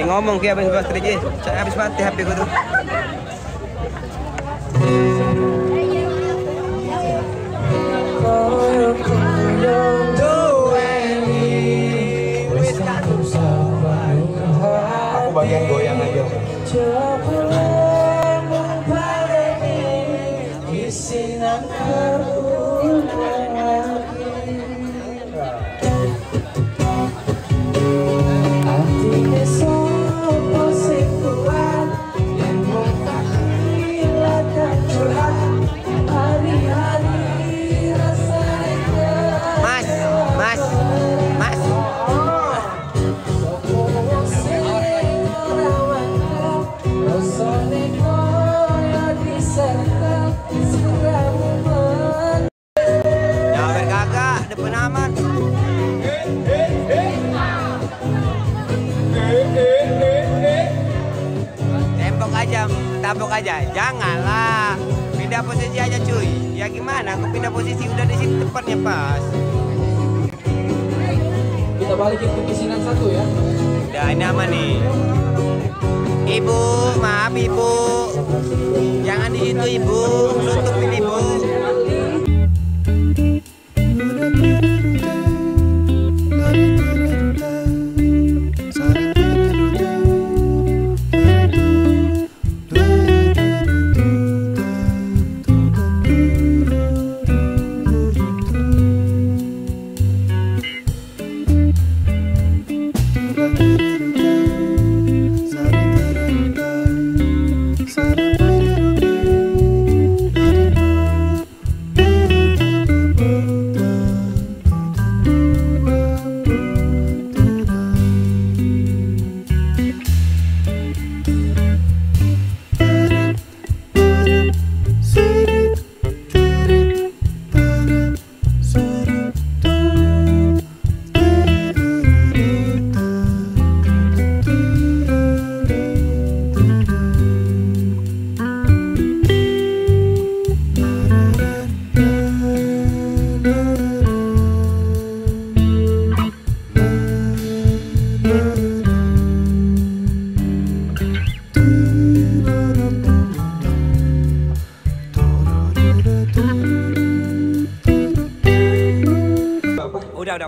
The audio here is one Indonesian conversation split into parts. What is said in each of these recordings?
ngomong ki habis baterai je. Saya habis mati HP ku tuh. Aku bagian goyang aja. Tabok aja, janganlah pindah posisi aja cuy. Ya gimana? Aku pindah posisi udah di sini tempatnya pas. Kita balikin ke pisinan satu ya. Udah ini aman nih. Ibu, maaf ibu. Jangan di situ ibu, nutupin ibu.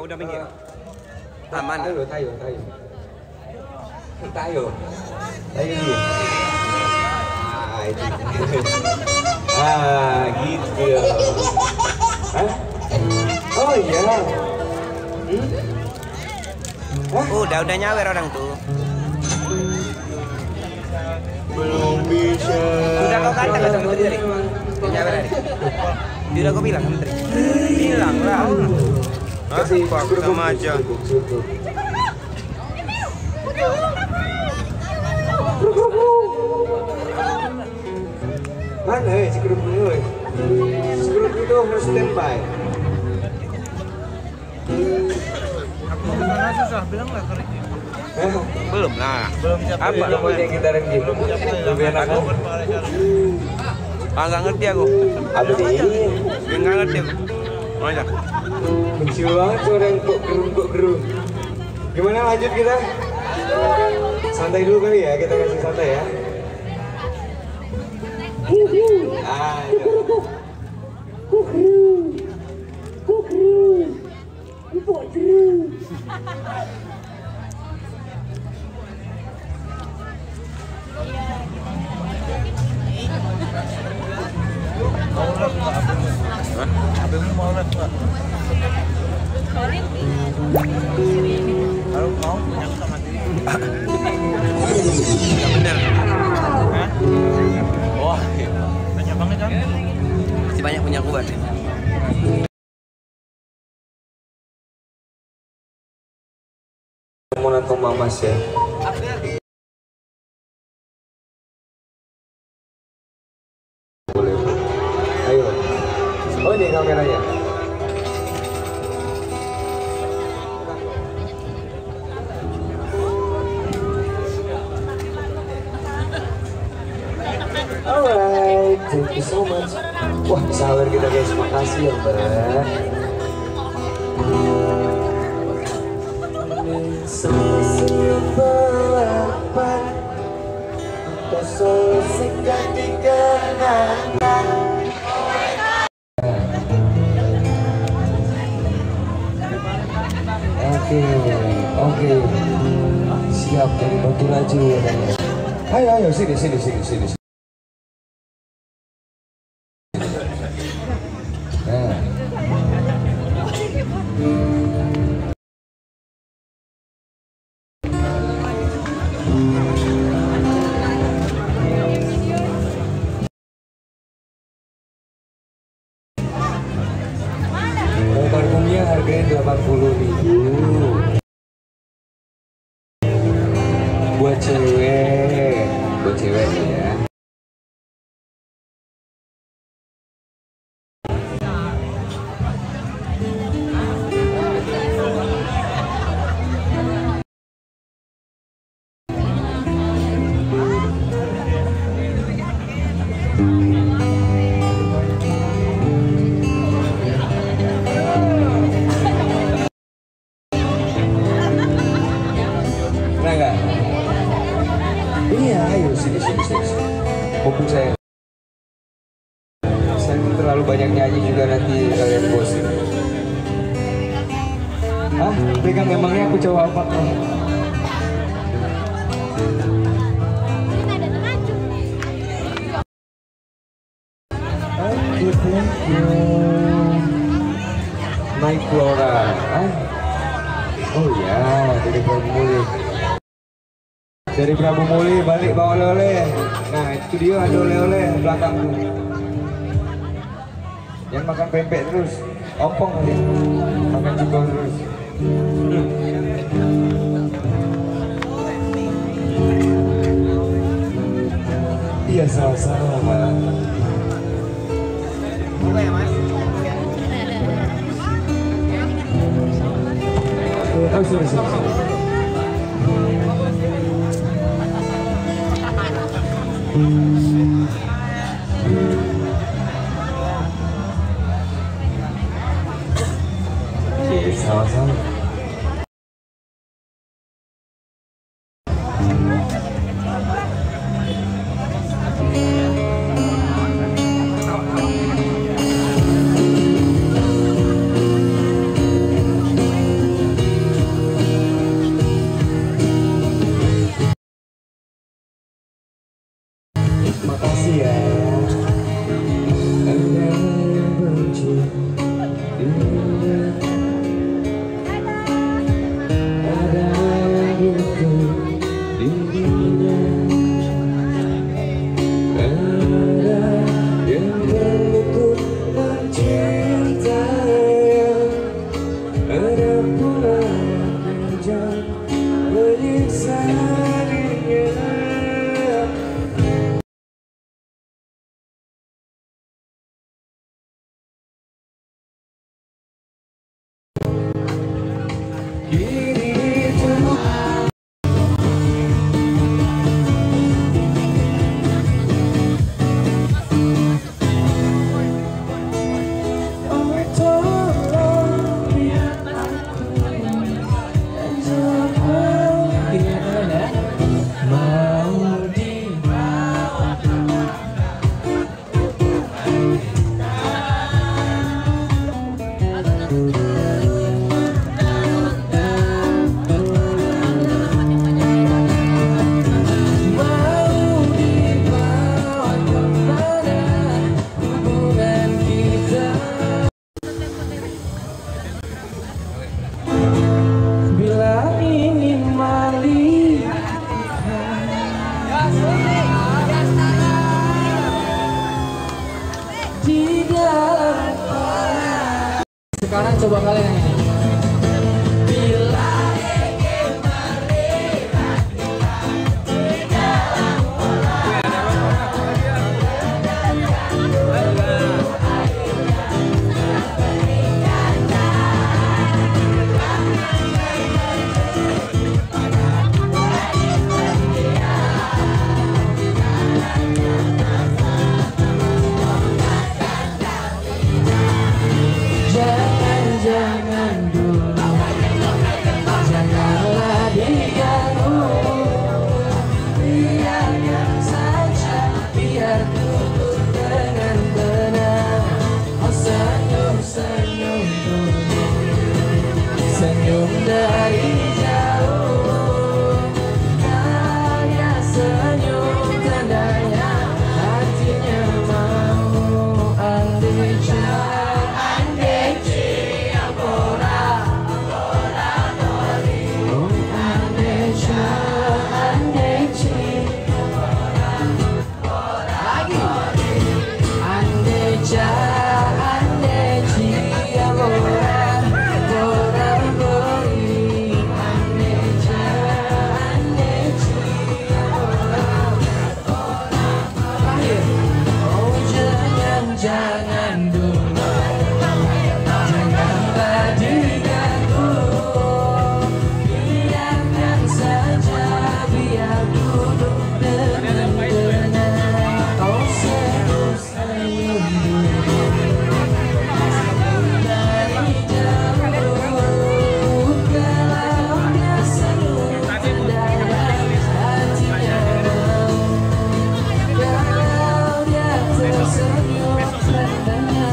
Udah minggir. Aman. Tayo. Dulu. Itu. Gitu ya. Hah? Oh iya. Udah nyawer orang tuh. Belum bisa. Udah kau kata sama menteri tadi. Nyawer tadi. Udah kau bilang menteri. Bilang lah. Kasih sama aja. Mana si kerupuk itu harus standby. Karena susah bilang lah kali. Belum lah. Belum siapa. Apa namanya kita renggih? Lebih enak. Nggak ngerti aku. Apa ini? Nggak ngerti aku. Mana? Kecil banget orang kok gerung. Gimana lanjut kita? Santai dulu kali ya, kita kasih santai ya. Abang mau live nggak? Kalau mau punya sama diri. Nggak bener. Hah? Wah, banyak banget kan? Masih banyak punya kuat. Monat Mas ya. Boleh. Ayo. Oh ini kameranya. Alright, thank you so much. Wah, sawer kita guys, makasih ya Mbak. sosek ganti kenangan. Oke, siap dari Batu Raju. Ayo, sini. Nah. Parfumnya harganya 80.000 buat cewek ya. Enggak? Iya, ayo sini. Mumpung saya terlalu banyak nyanyi juga nanti kalian bosan. Hah? Pegang emangnya aku cowok apa? Thank you. My Flora. Oh ya, dari Prabu Muli. Dari Prabu Muli balik bawa oleh-oleh. Nah, itu dia ada oleh-oleh belakangku. Jangan makan pempek terus, ompong kali. Makan jengkol terus. Iya, sama-sama. Buka ya, Mas. Oh, sorry. Sama-sama. Makasih ya. Anda benci dia. Ada itu dirinya. Ada yang berlutut mencintai. Ada pula yang kejam menyiksa dirinya. Sekarang coba kalian yang ini. Jangan Cium dari jauh, tanda senyum, tandanya hatinya mau. Andai ciambora, oh andai lagi. Andai ciambora. Jangan dulu, janganlah denganku, biarkan saja, biar duduk tenang. Kau senyum dari jauh, kalau dia senyum tandanya hatinya mau. Kalau dia tersenyum tandanya.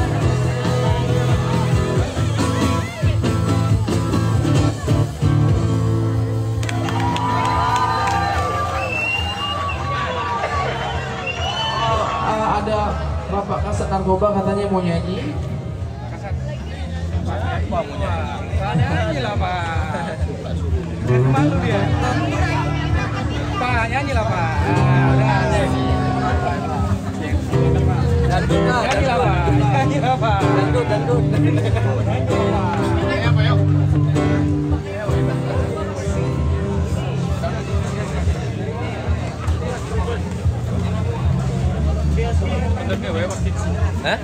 Ada Bapak Kasat Narkoba katanya mau nyanyi. Apa mau nyanyi? Nyanyi lah Pak. Malu dia. Pak nyanyi lah Pak. Nyanyi lah Pak. Nyanyi lah Pak. Dandut. Apa yuk? Hah?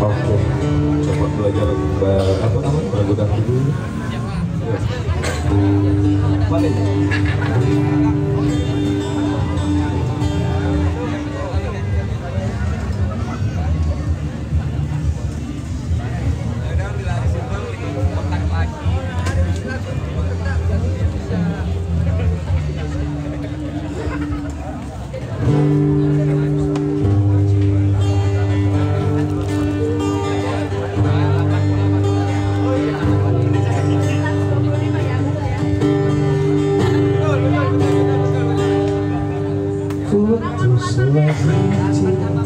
Oke, coba belajar apa namanya lagu dangdut dulu. Balik. Putus lagi cinta,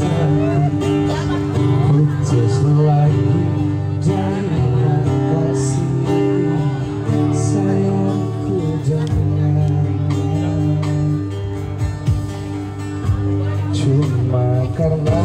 putus lagi jangan kasih sayangku jangan. Cuma karena